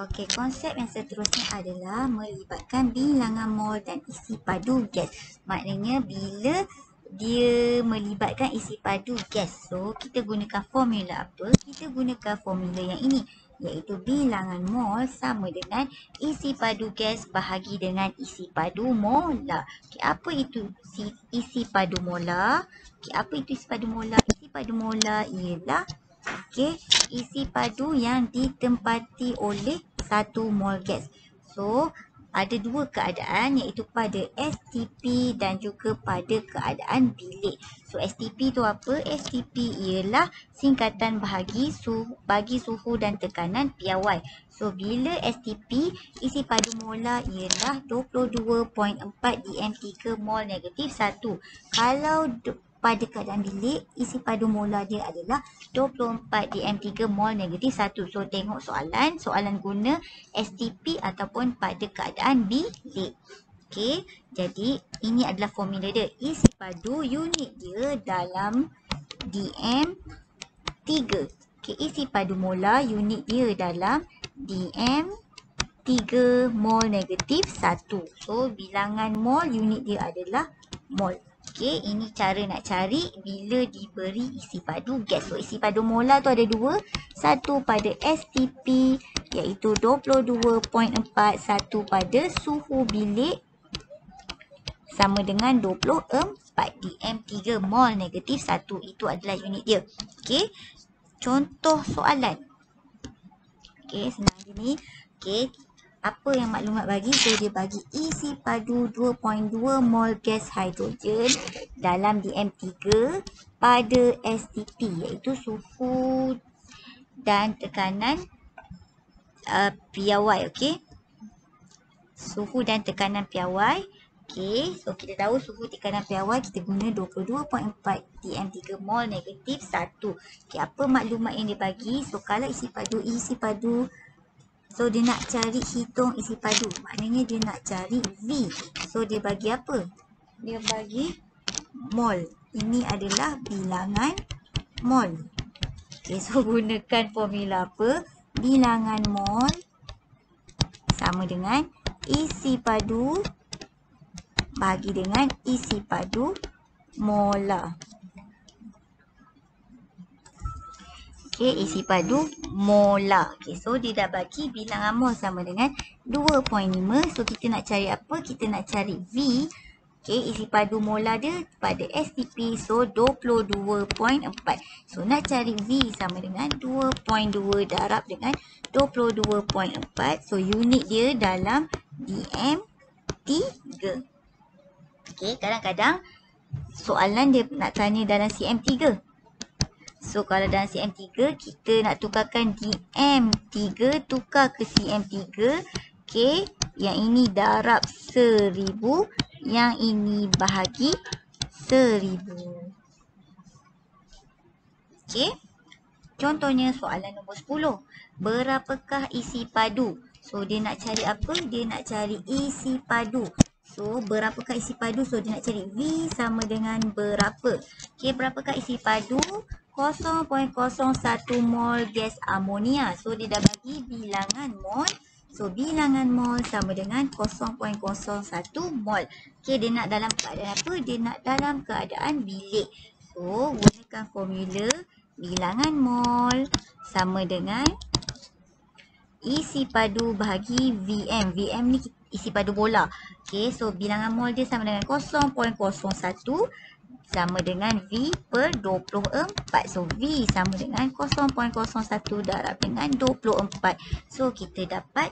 Okey, konsep yang seterusnya adalah melibatkan bilangan mol dan isi padu gas. Maknanya bila dia melibatkan isi padu gas, so kita gunakan formula apa? Kita gunakan formula yang ini, iaitu bilangan mol sama dengan isi padu gas bahagi dengan isi padu molar. Okey, apa itu isi padu molar? Okey, apa itu isi padu molar? Isi padu molar ialah isi padu yang ditempati oleh 1 mol gas. So, ada dua keadaan, iaitu pada STP dan juga pada keadaan bilik. So, STP tu apa? STP ialah singkatan bagi suhu dan tekanan piawai. So, bila STP, isi padu molar ialah 22.4 dm3 mol negatif 1. Kalau pada keadaan bilik, isi padu molar dia adalah 24 dm3 mol negatif 1. So, tengok soalan guna STP ataupun pada keadaan bilik. Okey, jadi ini adalah formula dia. Isi padu unit dia dalam dm3. Okey, isi padu molar unit dia dalam dm3 mol negatif 1. So, bilangan mol unit dia adalah mol. Okey, ini cara nak cari bila diberi isi padu gas. So, isi padu molar tu ada dua. Satu pada STP iaitu 22.4, satu pada suhu bilik sama dengan 24 dm3 mol negatif 1. Itu adalah unit dia. Okey, contoh soalan. Okey, senang je ni. Okey, apa yang maklumat bagi? So, dia bagi isi padu 2.2 mol gas hidrogen dalam dm3 pada STP, iaitu suhu dan tekanan piawai. Okey, suhu dan tekanan piawai. Okey, so kita tahu suhu tekanan piawai kita guna 22.4 dm3 mol negatif 1. Okey, apa maklumat yang dia bagi? So, kalau isi padu, so dia nak cari hitung isi padu. Maknanya dia nak cari V. So, dia bagi apa? Dia bagi mol. Ini adalah bilangan mol. Okey, so gunakan formula apa? Bilangan mol sama dengan isi padu bagi dengan isi padu molar. Okey, isi padu molar. Okey, so dia dah bagi bilangan mol sama dengan 2.5. So, kita nak cari apa? Kita nak cari V. Okey, isi padu molar dia pada STP. So, 22.4. So, nak cari V sama dengan 2.2 darab dengan 22.4. So, unit dia dalam dm3. Okey, kadang-kadang soalan dia nak tanya dalam cm3. So, kalau dalam cm3, kita nak tukarkan dm3 tukar ke cm3. Okey, yang ini darab 1000, yang ini bahagi 1000. Okey, contohnya soalan nombor 10. Berapakah isi padu? So, dia nak cari apa? Dia nak cari isi padu. So, berapakah isi padu? So, dia nak cari V sama dengan berapa? Okey, berapakah isi padu? 0.01 mol gas amonia. So, dia dah bagi bilangan mol. So, bilangan mol sama dengan 0.01 mol. Okey, dia nak dalam keadaan apa? Dia nak dalam keadaan bilik. So, gunakan formula bilangan mol sama dengan isi padu bahagi Vm. Vm ni isi padu bola. Okey, so bilangan mol dia sama dengan 0.01 sama dengan V per 24. So, V sama dengan 0.01 darab dengan 24. So, kita dapat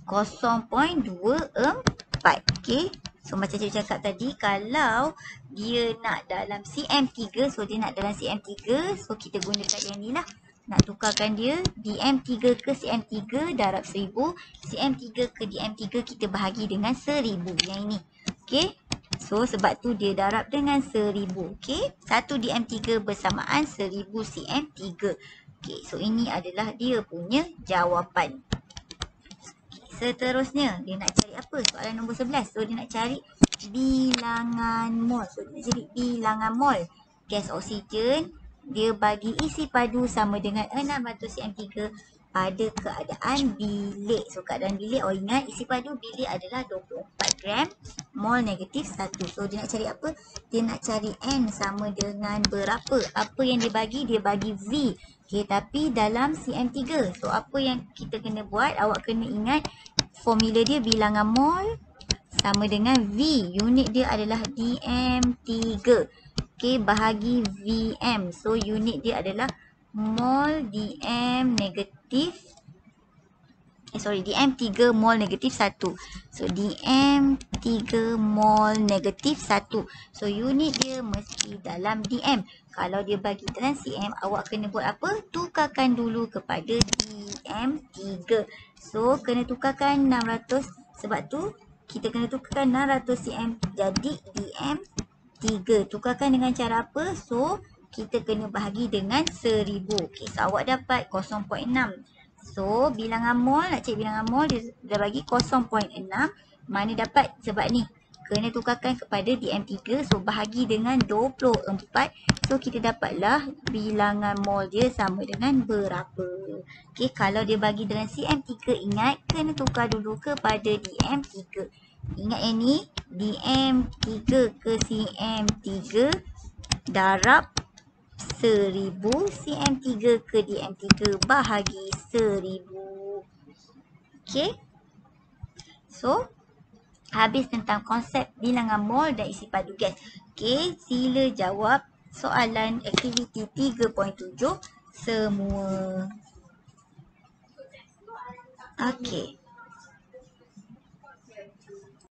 0.24. Okey. So, macam cikgu cakap tadi, kalau dia nak dalam cm3, so dia nak dalam cm3, so kita gunakan yang ni lah. Nak tukarkan dia dm3 ke cm3 darab 1000. cm3 ke dm3 kita bahagi dengan 1000. Yang ini. Okey. So, sebab tu dia darab dengan 1000. Okey. 1 dm3 bersamaan 1000 cm3. Okey. So, ini adalah dia punya jawapan. Seterusnya, dia nak cari apa? Soalan nombor 11. So, dia nak cari bilangan mol. So, dia nak cari bilangan mol. Gas oksigen, dia bagi isi padu sama dengan 600 cm3 pada keadaan bilik. So keadaan bilik, ingat isi padu bilik adalah 24 gram, mol negatif 1. So dia nak cari apa? Dia nak cari N sama dengan berapa? Apa yang dia bagi? Dia bagi V. Okay, tapi dalam CM3. So apa yang kita kena buat? Awak kena ingat formula dia bilangan mol sama dengan V. Unit dia adalah dm3. Okay, bahagi Vm. So unit dia adalah mol dm negatif dm3 mol negatif 1. So dm3 mol negatif 1. So unit dia mesti dalam dm. Kalau dia bagi dalam cm, awak kena buat apa? Tukarkan dulu kepada dm3. So kena tukarkan 600. Sebab tu kita kena tukarkan 600 cm jadi dm3. Tukarkan dengan cara apa? So kita kena bahagi dengan 1000. Okay, so awak dapat 0.6. So bilangan mol, nak cari bilangan mol, dia dah bagi 0.6. Mana dapat? Sebab ni kena tukarkan kepada dm3. So bahagi dengan 24. So kita dapatlah bilangan mol dia sama dengan berapa. Okay, kalau dia bagi dengan cm3, ingat kena tukar dulu kepada dm3. Ingat yang ni, dm3 ke cm3 darab 1000, cm3 ke dm3 bahagi 1000. Okay. So, habis tentang konsep bilangan mol dan isi padu gas. Okay, sila jawab soalan aktiviti 3.7 semua. Okay.